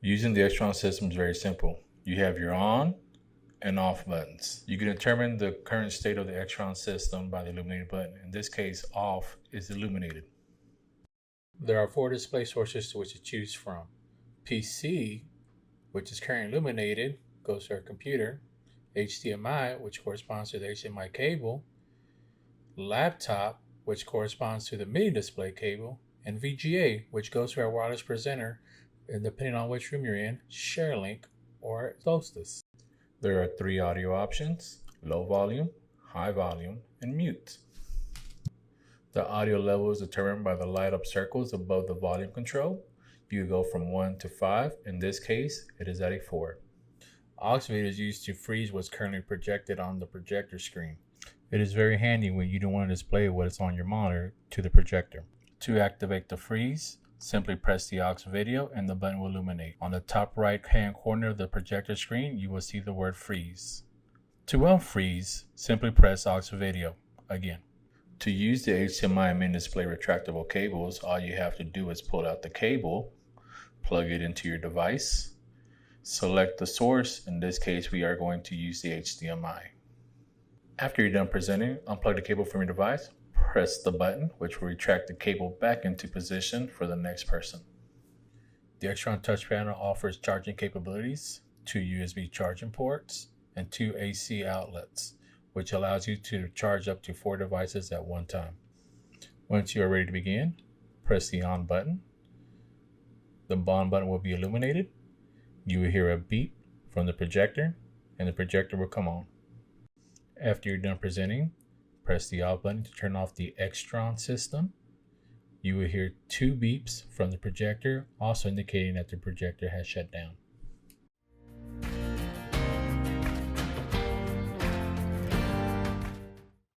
Using the Extron system is very simple. You have your on and off buttons. You can determine the current state of the Extron system by the illuminated button. In this case, off is illuminated. There are 4 display sources to which to choose from. PC, which is currently illuminated, goes to our computer. HDMI, which corresponds to the HDMI cable. Laptop, which corresponds to the mini display cable. And VGA, which goes to our wireless presenter, and depending on which room you're in, ShareLink or Hostess. There are 3 audio options: low volume, high volume, and mute. The audio level is determined by the light up circles above the volume control. You go from 1 to 5. In this case, it is at a 4. Aux video is used to freeze what's currently projected on the projector screen. It is very handy when you don't want to display what is on your monitor to the projector. To activate the freeze, simply press the aux video and the button will illuminate. On the top right hand corner of the projector screen, you will see the word freeze. To unfreeze, simply press aux video again. To use the HDMI mini display retractable cables, all you have to do is pull out the cable, plug it into your device, select the source. In this case, we are going to use the HDMI. After you're done presenting, unplug the cable from your device, press the button, which will retract the cable back into position for the next person. The Extron touch panel offers charging capabilities, 2 USB charging ports, and 2 AC outlets, which allows you to charge up to 4 devices at one time. Once you are ready to begin, press the on button. The on button will be illuminated. You will hear a beep from the projector, and the projector will come on. After you're done presenting, press the off button to turn off the Extron system. You will hear 2 beeps from the projector, also indicating that the projector has shut down.